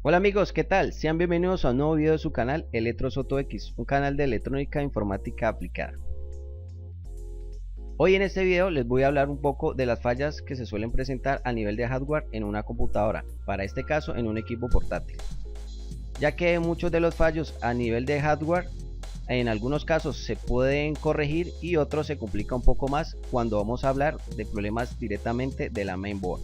Hola amigos, ¿qué tal? Sean bienvenidos a un nuevo video de su canal ElectroSotoX, un canal de electrónica e informática aplicada. Hoy en este video les voy a hablar un poco de las fallas que se suelen presentar a nivel de hardware en una computadora, para este caso en un equipo portátil. Ya que muchos de los fallos a nivel de hardware en algunos casos se pueden corregir y otros se complica un poco más cuando vamos a hablar de problemas directamente de la mainboard.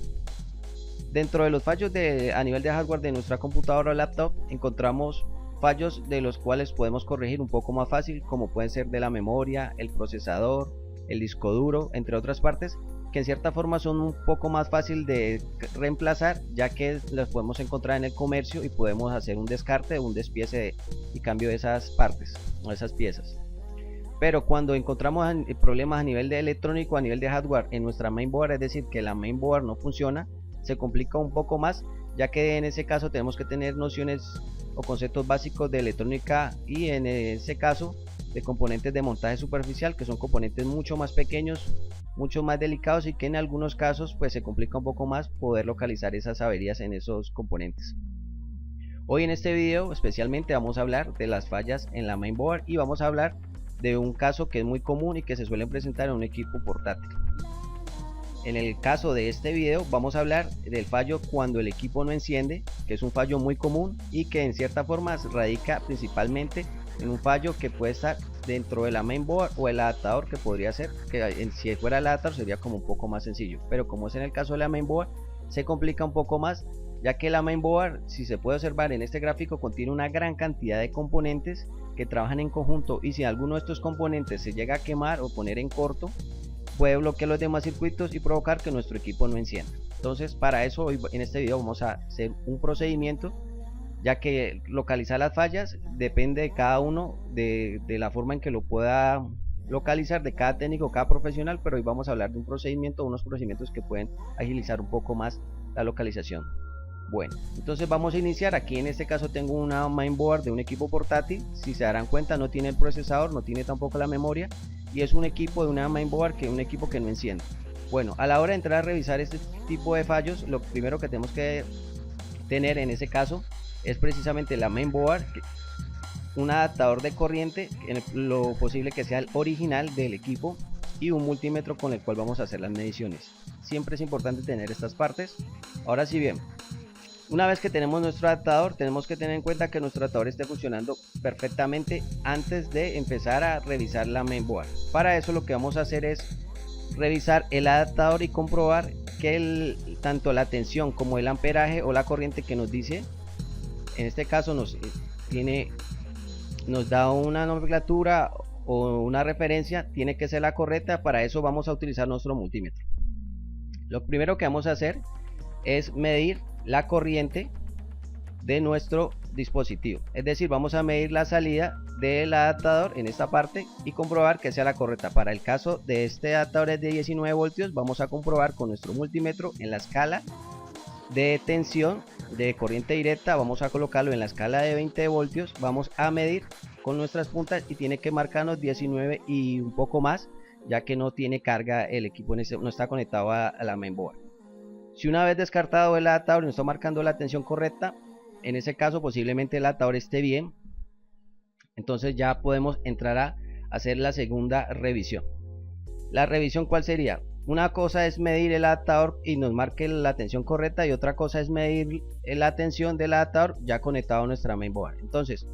Dentro de los fallos a nivel de hardware de nuestra computadora o laptop encontramos fallos de los cuales podemos corregir un poco más fácil, como pueden ser de la memoria, el procesador, el disco duro, entre otras partes, que en cierta forma son un poco más fácil de reemplazar, ya que las podemos encontrar en el comercio y podemos hacer un descarte o un despiece y cambio de esas partes o esas piezas. Pero cuando encontramos problemas a nivel de electrónico, a nivel de hardware en nuestra mainboard, es decir, que la mainboard no funciona, se complica un poco más, ya que en ese caso tenemos que tener nociones o conceptos básicos de electrónica y en ese caso de componentes de montaje superficial, que son componentes mucho más pequeños, mucho más delicados y que en algunos casos pues se complica un poco más poder localizar esas averías en esos componentes. Hoy en este video especialmente vamos a hablar de las fallas en la mainboard y vamos a hablar de un caso que es muy común y que se suele presentar en un equipo portátil. En el caso de este video vamos a hablar del fallo cuando el equipo no enciende, que es un fallo muy común y que en cierta forma radica principalmente en un fallo que puede estar dentro de la mainboard o el adaptador, que podría ser, que si fuera el adaptador sería como un poco más sencillo, pero como es en el caso de la mainboard se complica un poco más, ya que la mainboard, si se puede observar en este gráfico, contiene una gran cantidad de componentes que trabajan en conjunto, y si alguno de estos componentes se llega a quemar o poner en corto, puede bloquear los demás circuitos y provocar que nuestro equipo no encienda. Entonces, para eso hoy en este video vamos a hacer un procedimiento, ya que localizar las fallas depende de cada uno, de la forma en que lo pueda localizar, de cada técnico, cada profesional, pero hoy vamos a hablar de un procedimiento, unos procedimientos que pueden agilizar un poco más la localización. Bueno, entonces vamos a iniciar. Aquí en este caso tengo una mainboard de un equipo portátil. Si se darán cuenta, no tiene el procesador, no tiene tampoco la memoria, y es un equipo de una mainboard, que es un equipo que no enciende. Bueno, a la hora de entrar a revisar este tipo de fallos, lo primero que tenemos que tener en ese caso es precisamente la mainboard, un adaptador de corriente, en lo posible que sea el original del equipo, y un multímetro con el cual vamos a hacer las mediciones. Siempre es importante tener estas partes. Ahora sí, bien, una vez que tenemos nuestro adaptador, tenemos que tener en cuenta que nuestro adaptador esté funcionando perfectamente antes de empezar a revisar la mainboard. Para eso lo que vamos a hacer es revisar el adaptador y comprobar que tanto la tensión como el amperaje o la corriente que nos dice, en este caso nos da una nomenclatura o una referencia, tiene que ser la correcta. Para eso vamos a utilizar nuestro multímetro. Lo primero que vamos a hacer es medir la corriente de nuestro dispositivo, es decir, vamos a medir la salida del adaptador en esta parte y comprobar que sea la correcta. Para el caso de este adaptador es de 19 voltios, vamos a comprobar con nuestro multímetro en la escala de tensión de corriente directa, vamos a colocarlo en la escala de 20 voltios, vamos a medir con nuestras puntas y tiene que marcarnos 19 y un poco más, ya que no tiene carga el equipo, no está conectado a la mainboard. Si una vez descartado el adaptador y nos está marcando la tensión correcta, en ese caso posiblemente el adaptador esté bien, entonces ya podemos entrar a hacer la segunda revisión. La revisión, ¿cuál sería? Una cosa es medir el adaptador y nos marque la tensión correcta, y otra cosa es medir la tensión del adaptador ya conectado a nuestra mainboard. Entonces,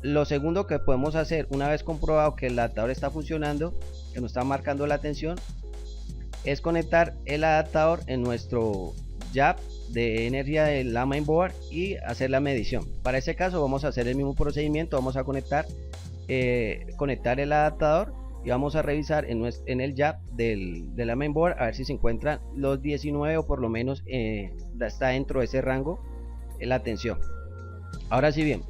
lo segundo que podemos hacer una vez comprobado que el adaptador está funcionando, que nos está marcando la tensión, es conectar el adaptador en nuestro jack de energía de la mainboard y hacer la medición. Para ese caso vamos a hacer el mismo procedimiento, vamos a conectar el adaptador y vamos a revisar en el jack de la mainboard a ver si se encuentran los 19 o por lo menos está dentro de ese rango la tensión. Ahora sí, bien,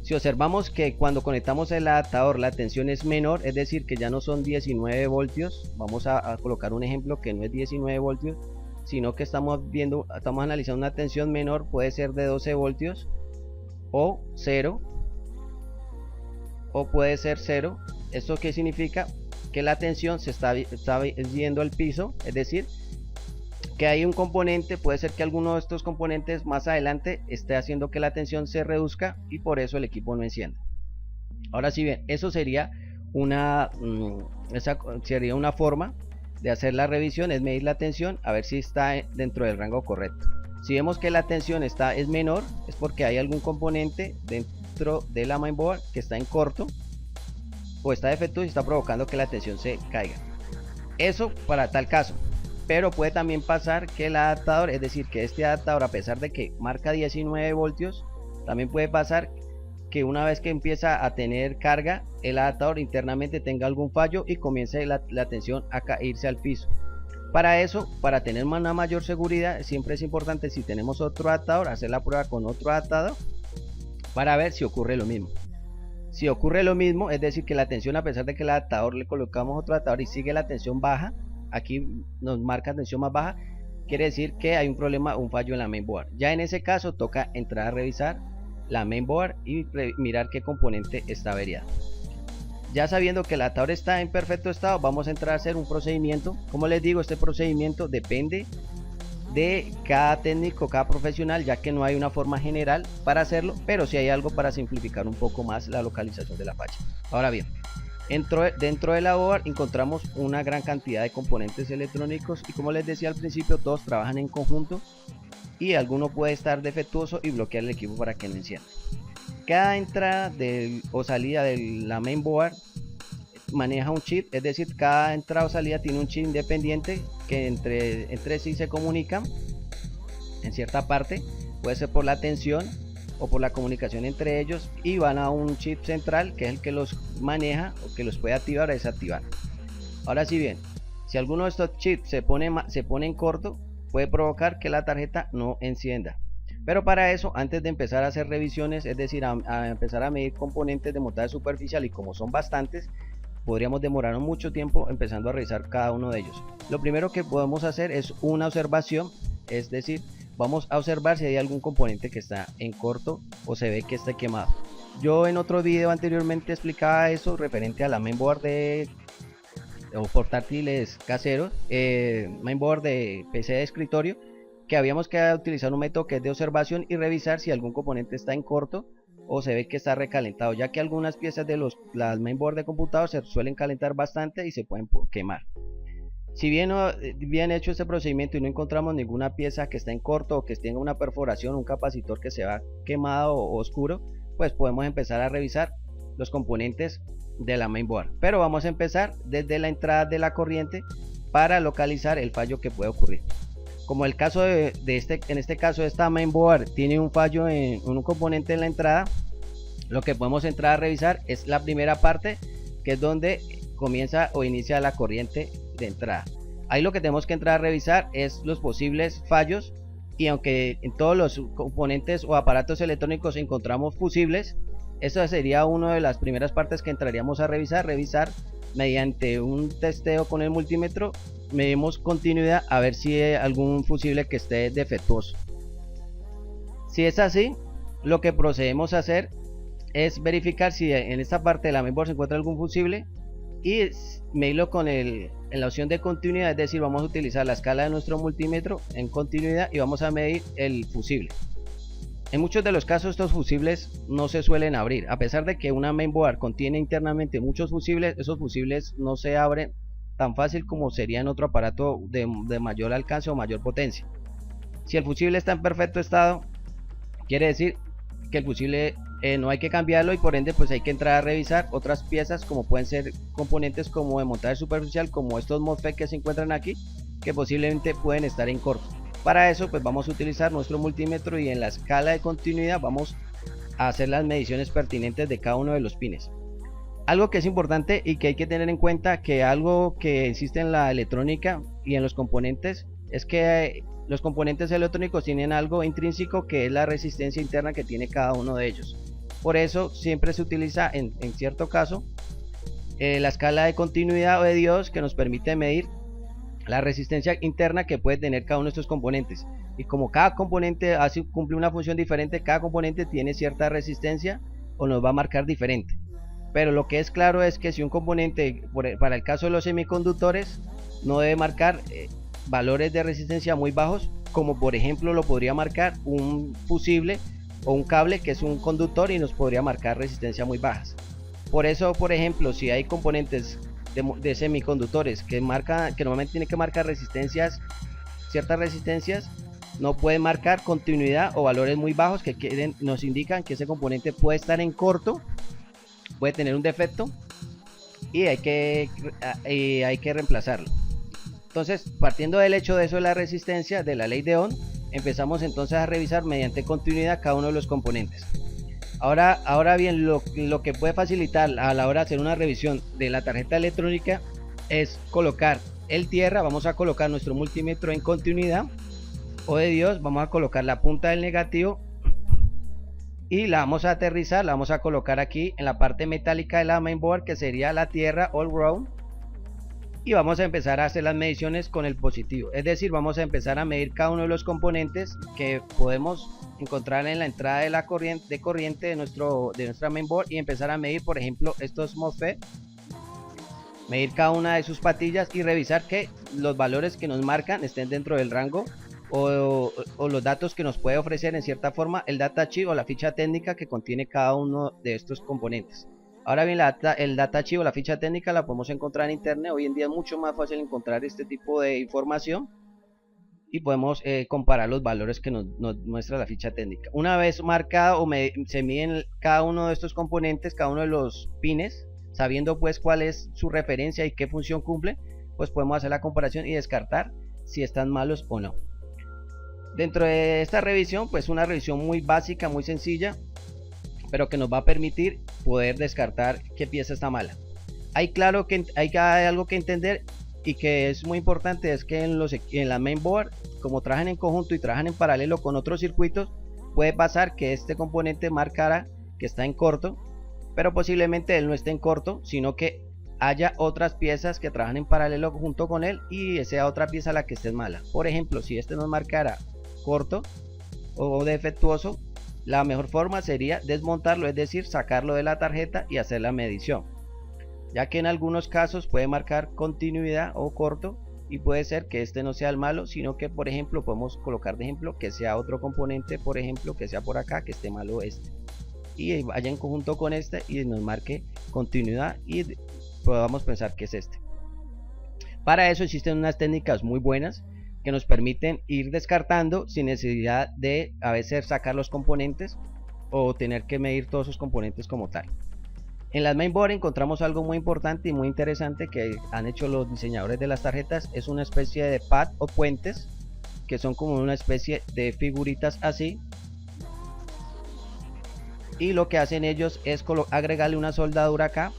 si observamos que cuando conectamos el adaptador la tensión es menor, es decir, que ya no son 19 voltios, vamos a colocar un ejemplo que no es 19 voltios, sino que estamos analizando una tensión menor, puede ser de 12 voltios o 0, o puede ser 0. ¿Esto qué significa? Que la tensión se está yendo al piso, es decir, que hay un componente, puede ser que alguno de estos componentes más adelante esté haciendo que la tensión se reduzca y por eso el equipo no encienda. Ahora sí bien, eso sería esa sería una forma de hacer la revisión, es medir la tensión a ver si está dentro del rango correcto. Si vemos que la tensión es menor, es porque hay algún componente dentro de la mainboard que está en corto o está defectuoso y está provocando que la tensión se caiga. Eso para tal caso. Pero puede también pasar que el adaptador, es decir, que este adaptador, a pesar de que marca 19 voltios, también puede pasar que una vez que empieza a tener carga, el adaptador internamente tenga algún fallo y comience la tensión a caerse al piso. Para eso, para tener una mayor seguridad, siempre es importante, si tenemos otro adaptador, hacer la prueba con otro adaptador para ver si ocurre lo mismo. Si ocurre lo mismo, es decir, que la tensión, a pesar de que el adaptador le colocamos otro adaptador y sigue la tensión baja, aquí nos marca tensión más baja, quiere decir que hay un problema, un fallo en la mainboard. Ya en ese caso toca entrar a revisar la mainboard y mirar qué componente está averiado. Ya sabiendo que el adaptador está en perfecto estado, vamos a entrar a hacer un procedimiento. Como les digo, este procedimiento depende de cada técnico, cada profesional, ya que no hay una forma general para hacerlo, pero sí hay algo para simplificar un poco más la localización de la falla. Ahora bien, dentro de la board encontramos una gran cantidad de componentes electrónicos y, como les decía al principio, todos trabajan en conjunto y alguno puede estar defectuoso y bloquear el equipo para que no encienda. Cada entrada o salida de la mainboard maneja un chip, es decir, cada entrada o salida tiene un chip independiente que entre sí se comunican en cierta parte, puede ser por la tensión o por la comunicación entre ellos, y van a un chip central que es el que los maneja o que los puede activar o desactivar. Ahora sí bien, si alguno de estos chips se pone en corto, puede provocar que la tarjeta no encienda. Pero para eso, antes de empezar a hacer revisiones, es decir, a empezar a medir componentes de montaje superficial, y como son bastantes, podríamos demorar mucho tiempo empezando a revisar cada uno de ellos. Lo primero que podemos hacer es una observación, es decir, vamos a observar si hay algún componente que está en corto o se ve que está quemado. Yo en otro video anteriormente explicaba eso referente a la mainboard o portátiles caseros, mainboard de PC de escritorio, que habíamos que utilizar un método que es de observación y revisar si algún componente está en corto o se ve que está recalentado, ya que algunas piezas de las mainboard de computador se suelen calentar bastante y se pueden quemar. Si bien hecho este procedimiento y no encontramos ninguna pieza que está en corto o que tenga una perforación, un capacitor que se va quemado o oscuro, pues podemos empezar a revisar los componentes de la mainboard. Pero vamos a empezar desde la entrada de la corriente para localizar el fallo que puede ocurrir. Como el caso en este caso esta mainboard tiene un fallo en un componente en la entrada, lo que podemos entrar a revisar es la primera parte, que es donde comienza o inicia la corriente de entrada. Ahí lo que tenemos que entrar a revisar es los posibles fallos, y aunque en todos los componentes o aparatos electrónicos encontramos fusibles, esa sería una de las primeras partes que entraríamos a revisar mediante un testeo con el multímetro. Medimos continuidad a ver si hay algún fusible que esté defectuoso. Si es así, lo que procedemos a hacer es verificar si en esta parte de la mainboard se encuentra algún fusible y medirlo en la opción de continuidad, es decir, vamos a utilizar la escala de nuestro multímetro en continuidad y vamos a medir el fusible. En muchos de los casos estos fusibles no se suelen abrir, a pesar de que una mainboard contiene internamente muchos fusibles, esos fusibles no se abren tan fácil como sería en otro aparato de mayor alcance o mayor potencia. Si el fusible está en perfecto estado, quiere decir que el fusible no hay que cambiarlo, y por ende pues hay que entrar a revisar otras piezas, como pueden ser componentes como de montaje superficial, como estos MOSFET que se encuentran aquí, que posiblemente pueden estar en corto. Para eso pues vamos a utilizar nuestro multímetro y en la escala de continuidad vamos a hacer las mediciones pertinentes de cada uno de los pines. Algo que es importante y que hay que tener en cuenta, que algo que existe en la electrónica y en los componentes, es que los componentes electrónicos tienen algo intrínseco, que es la resistencia interna que tiene cada uno de ellos. Por eso siempre se utiliza en cierto caso la escala de continuidad o de diodos, que nos permite medir la resistencia interna que puede tener cada uno de estos componentes. Y como cada componente cumple una función diferente, cada componente tiene cierta resistencia o nos va a marcar diferente. Pero lo que es claro es que si un componente, para el caso de los semiconductores, no debe marcar valores de resistencia muy bajos, como por ejemplo lo podría marcar un fusible o un cable que es un conductor y nos podría marcar resistencia muy bajas. Por eso, por ejemplo, si hay componentes de semiconductores que normalmente tienen que marcar ciertas resistencias, no pueden marcar continuidad o valores muy bajos que nos indican que ese componente puede estar en corto, puede tener un defecto y hay que reemplazarlo. Entonces, partiendo del hecho de eso de la resistencia, de la ley de Ohm, empezamos entonces a revisar mediante continuidad cada uno de los componentes. Ahora bien, lo que puede facilitar a la hora de hacer una revisión de la tarjeta electrónica es colocar el tierra. Vamos a colocar nuestro multímetro en continuidad, o de Dios, vamos a colocar la punta del negativo y la vamos a aterrizar, la vamos a colocar aquí en la parte metálica de la mainboard, que sería la tierra all round, y vamos a empezar a hacer las mediciones con el positivo. Es decir, vamos a empezar a medir cada uno de los componentes que podemos encontrar en la entrada de la corriente de nuestra mainboard, y empezar a medir, por ejemplo, estos MOSFET, medir cada una de sus patillas y revisar que los valores que nos marcan estén dentro del rango o los datos que nos puede ofrecer en cierta forma el datasheet o la ficha técnica que contiene cada uno de estos componentes. Ahora bien, el datasheet o la ficha técnica la podemos encontrar en internet. Hoy en día es mucho más fácil encontrar este tipo de información y podemos comparar los valores que nos muestra la ficha técnica. Una vez marcado se miden cada uno de estos componentes, cada uno de los pines, sabiendo pues cuál es su referencia y qué función cumple, pues podemos hacer la comparación y descartar si están malos o no. Dentro de esta revisión, pues una revisión muy básica, muy sencilla, pero que nos va a permitir poder descartar qué pieza está mala. Hay algo que entender y que es muy importante, es que en la mainboard, como trabajan en conjunto y trabajan en paralelo con otros circuitos, puede pasar que este componente marcara que está en corto, pero posiblemente él no esté en corto, sino que haya otras piezas que trabajan en paralelo junto con él y sea otra pieza la que esté mala. Por ejemplo, si este nos marcara corto o defectuoso, la mejor forma sería desmontarlo, es decir, sacarlo de la tarjeta y hacer la medición, ya que en algunos casos puede marcar continuidad o corto y puede ser que este no sea el malo, sino que por ejemplo podemos colocar de ejemplo que sea otro componente, por ejemplo que sea por acá, que esté malo este y vaya en conjunto con este y nos marque continuidad y podamos pensar que es este. Para eso existen unas técnicas muy buenas que nos permiten ir descartando sin necesidad de a veces sacar los componentes o tener que medir todos sus componentes como tal. En las mainboard encontramos algo muy importante y muy interesante que han hecho los diseñadores de las tarjetas. Es una especie de pad o puentes que son como una especie de figuritas así, y lo que hacen ellos es agregarle una soldadura acá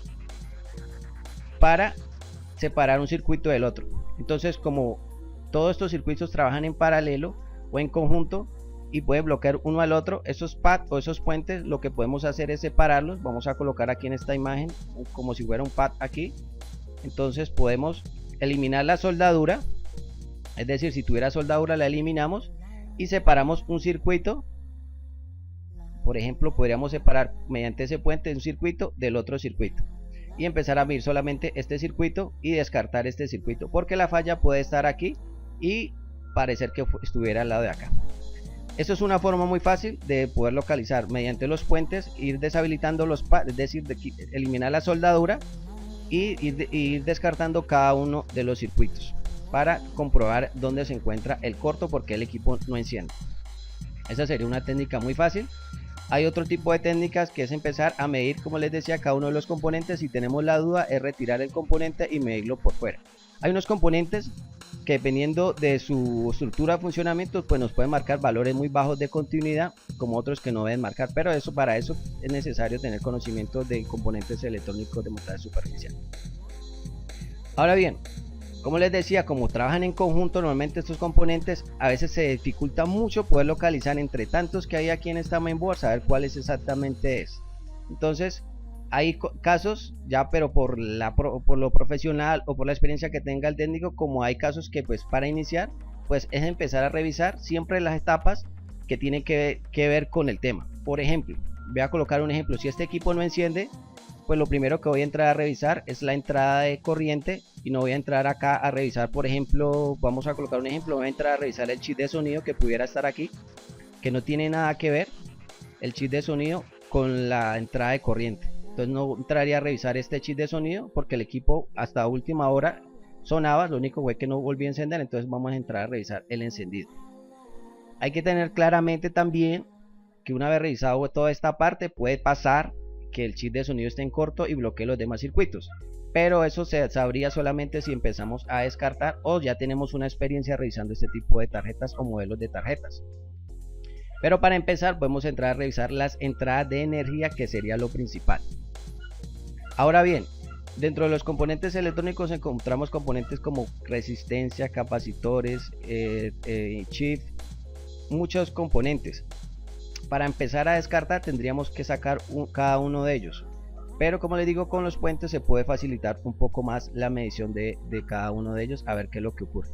para separar un circuito del otro. Entonces, como todos estos circuitos trabajan en paralelo o en conjunto y pueden bloquear uno al otro, esos pads o esos puentes, lo que podemos hacer es separarlos. Vamos a colocar aquí en esta imagen como si fuera un pad aquí. Entonces podemos eliminar la soldadura, es decir, si tuviera soldadura la eliminamos y separamos un circuito. Por ejemplo, podríamos separar mediante ese puente un circuito del otro circuito y empezar a medir solamente este circuito y descartar este circuito, porque la falla puede estar aquí y parecer que estuviera al lado de acá. Eso es una forma muy fácil de poder localizar mediante los puentes, ir deshabilitando los pads, es decir, eliminar la soldadura y ir descartando cada uno de los circuitos para comprobar dónde se encuentra el corto, porque el equipo no enciende. Esa sería una técnica muy fácil. Hay otro tipo de técnicas que es empezar a medir, como les decía, cada uno de los componentes. Si tenemos la duda, es retirar el componente y medirlo por fuera. Hay unos componentes que, dependiendo de su estructura de funcionamiento, pues nos pueden marcar valores muy bajos de continuidad, como otros que no deben marcar, pero para eso es necesario tener conocimiento de componentes electrónicos de montaje superficial. Ahora bien, como les decía, como trabajan en conjunto normalmente estos componentes, a veces se dificulta mucho poder localizar entre tantos que hay aquí en esta mainboard, saber cuáles exactamente es. Entonces hay casos ya, pero por lo profesional o por la experiencia que tenga el técnico, como hay casos que pues para iniciar pues es empezar a revisar siempre las etapas que tienen que ver con el tema. Por ejemplo, voy a colocar un ejemplo: si este equipo no enciende, pues lo primero que voy a entrar a revisar es la entrada de corriente, y no voy a entrar acá a revisar, por ejemplo, vamos a colocar un ejemplo, voy a entrar a revisar el chip de sonido que pudiera estar aquí, que no tiene nada que ver el chip de sonido con la entrada de corriente. Entonces no entraría a revisar este chip de sonido porque el equipo hasta última hora sonaba, lo único fue que no volví a encender. Entonces vamos a entrar a revisar el encendido. Hay que tener claramente también que una vez revisado toda esta parte, puede pasar que el chip de sonido esté en corto y bloquee los demás circuitos, pero eso se sabría solamente si empezamos a descartar o ya tenemos una experiencia revisando este tipo de tarjetas o modelos de tarjetas. Pero para empezar podemos entrar a revisar las entradas de energía, que sería lo principal. Ahora bien, dentro de los componentes electrónicos encontramos componentes como resistencia, capacitores, chip, muchos componentes. Para empezar a descartar tendríamos que sacar cada uno de ellos, pero como les digo, con los puentes se puede facilitar un poco más la medición de cada uno de ellos, a ver qué es lo que ocurre.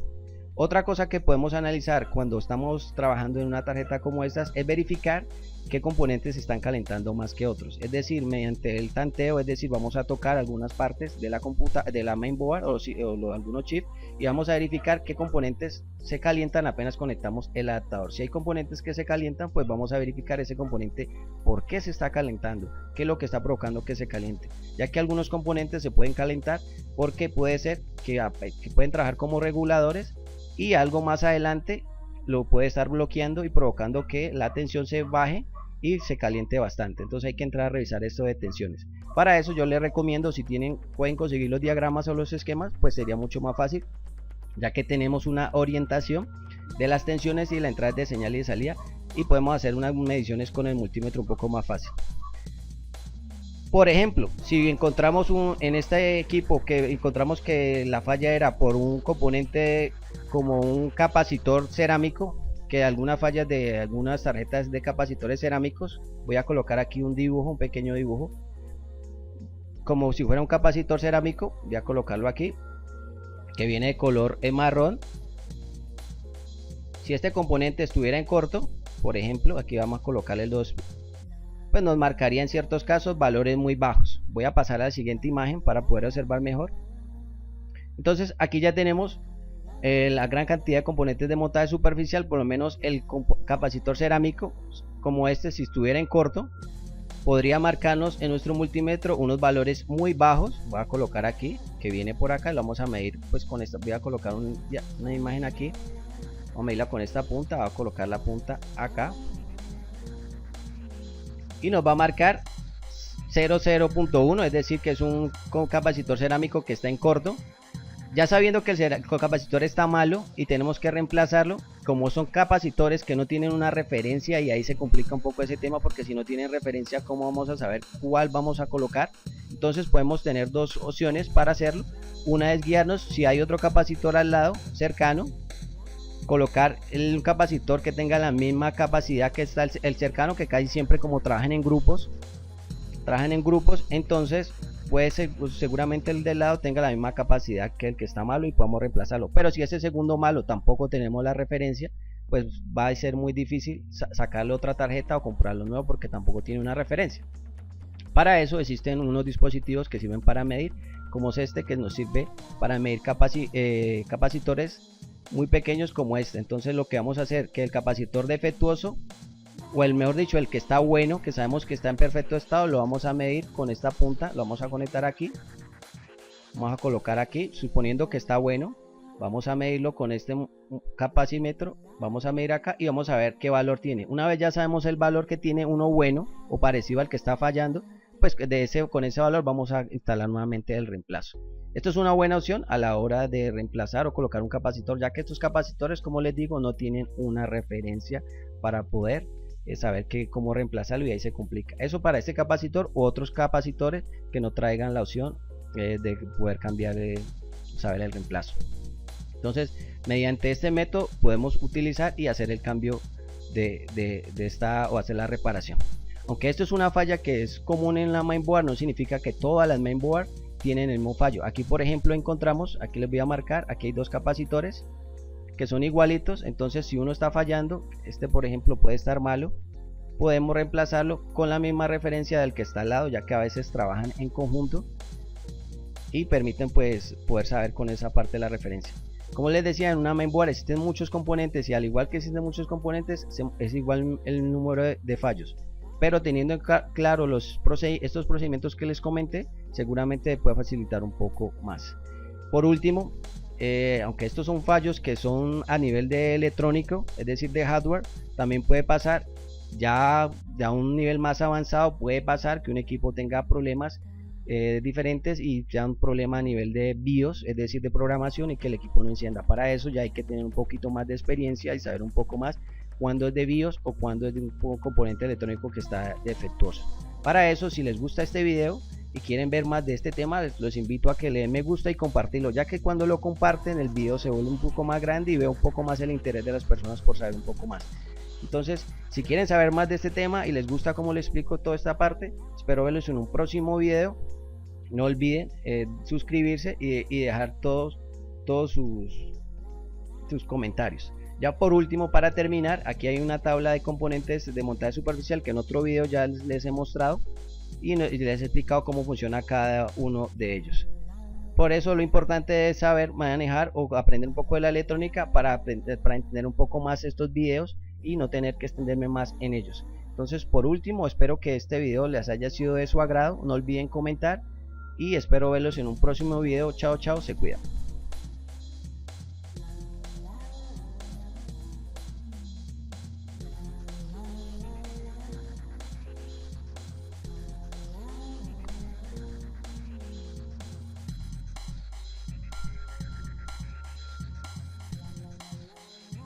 Otra cosa que podemos analizar cuando estamos trabajando en una tarjeta como estas es verificar qué componentes se están calentando más que otros, es decir, mediante el tanteo, es decir, vamos a tocar algunas partes de la mainboard o algunos chips, y vamos a verificar qué componentes se calientan apenas conectamos el adaptador. Si hay componentes que se calientan, pues vamos a verificar ese componente por qué se está calentando, qué es lo que está provocando que se caliente, ya que algunos componentes se pueden calentar porque puede ser que pueden trabajar como reguladores, y algo más adelante lo puede estar bloqueando y provocando que la tensión se baje y se caliente bastante. Entonces hay que entrar a revisar esto de tensiones. Para eso yo les recomiendo, si pueden conseguir los diagramas o los esquemas, pues sería mucho más fácil, ya que tenemos una orientación de las tensiones y la entrada de señal y de salida, y podemos hacer unas mediciones con el multímetro un poco más fácil. Por ejemplo, si encontramos en este equipo que encontramos que la falla era por un componente como un capacitor cerámico, que algunas fallas de algunas tarjetas de capacitores cerámicos, voy a colocar aquí un dibujo, un pequeño dibujo, como si fuera un capacitor cerámico, voy a colocarlo aquí, que viene de color marrón. Si este componente estuviera en corto, por ejemplo, aquí vamos a colocarle el 2, pues nos marcaría en ciertos casos valores muy bajos. Voy a pasar a la siguiente imagen para poder observar mejor. Entonces aquí ya tenemos la gran cantidad de componentes de montaje superficial. Por lo menos el capacitor cerámico como este, si estuviera en corto, podría marcarnos en nuestro multímetro unos valores muy bajos. Voy a colocar aquí, que viene por acá, lo vamos a medir pues con esta. Voy a colocar una imagen aquí, vamos a medirla con esta punta, voy a colocar la punta acá y nos va a marcar 0.1, es decir que es un capacitor cerámico que está en corto. Ya sabiendo que el capacitor está malo y tenemos que reemplazarlo, como son capacitores que no tienen una referencia, y ahí se complica un poco ese tema, porque si no tienen referencia, ¿cómo vamos a saber cuál vamos a colocar? Entonces podemos tener dos opciones para hacerlo. Una es guiarnos, si hay otro capacitor al lado cercano, colocar un capacitor que tenga la misma capacidad que está el cercano, que casi siempre, como trabajan en grupos, entonces puede ser, pues, seguramente el del lado tenga la misma capacidad que el que está malo y podamos reemplazarlo. Pero si ese segundo malo tampoco tenemos la referencia, pues va a ser muy difícil sacarle otra tarjeta o comprarlo nuevo, porque tampoco tiene una referencia. Para eso existen unos dispositivos que sirven para medir, como es este, que nos sirve para medir capacitores muy pequeños como este. Entonces lo que vamos a hacer, que el capacitor defectuoso, o el mejor dicho, el que está bueno, que sabemos que está en perfecto estado, lo vamos a medir con esta punta, lo vamos a conectar aquí, vamos a colocar aquí, suponiendo que está bueno, vamos a medirlo con este capacímetro, vamos a medir acá y vamos a ver qué valor tiene. Una vez ya sabemos el valor que tiene uno bueno o parecido al que está fallando, pues con ese valor vamos a instalar nuevamente el reemplazo. Esto es una buena opción a la hora de reemplazar o colocar un capacitor, ya que estos capacitores, como les digo, no tienen una referencia para poder saber cómo reemplazarlo, y ahí se complica. Eso para este capacitor u otros capacitores que no traigan la opción de poder cambiar, saber el reemplazo. Entonces, mediante este método podemos utilizar y hacer el cambio de esta, o hacer la reparación. Aunque esto es una falla que es común en la mainboard, no significa que todas las mainboard tienen el mismo fallo. Aquí, por ejemplo, encontramos, aquí les voy a marcar, aquí hay dos capacitores que son igualitos. Entonces si uno está fallando, este por ejemplo puede estar malo, podemos reemplazarlo con la misma referencia del que está al lado, ya que a veces trabajan en conjunto y permiten pues poder saber con esa parte de la referencia. Como les decía, en una mainboard existen muchos componentes y al igual que existen muchos componentes es igual el número de fallos, pero teniendo claro estos procedimientos que les comenté, seguramente puede facilitar un poco más. Por último, aunque estos son fallos que son a nivel de electrónico, es decir de hardware, también puede pasar ya a un nivel más avanzado, puede pasar que un equipo tenga problemas diferentes y sea un problema a nivel de BIOS, es decir de programación, y que el equipo no encienda. Para eso ya hay que tener un poquito más de experiencia y saber un poco más cuándo es de BIOS o cuándo es de un componente electrónico que está defectuoso. Para eso, si les gusta este video y quieren ver más de este tema, los invito a que le den me gusta y compartirlo, ya que cuando lo comparten el video se vuelve un poco más grande y veo un poco más el interés de las personas por saber un poco más. Entonces, si quieren saber más de este tema y les gusta cómo les explico toda esta parte, espero verlos en un próximo video. No olviden suscribirse y dejar todos sus comentarios. Ya por último, para terminar, aquí hay una tabla de componentes de montaje superficial que en otro video ya les he mostrado y les he explicado cómo funciona cada uno de ellos. Por eso lo importante es saber manejar o aprender un poco de la electrónica para entender un poco más estos videos y no tener que extenderme más en ellos. Entonces, por último, espero que este video les haya sido de su agrado. No olviden comentar y espero verlos en un próximo video. Chao, chao, se cuidan.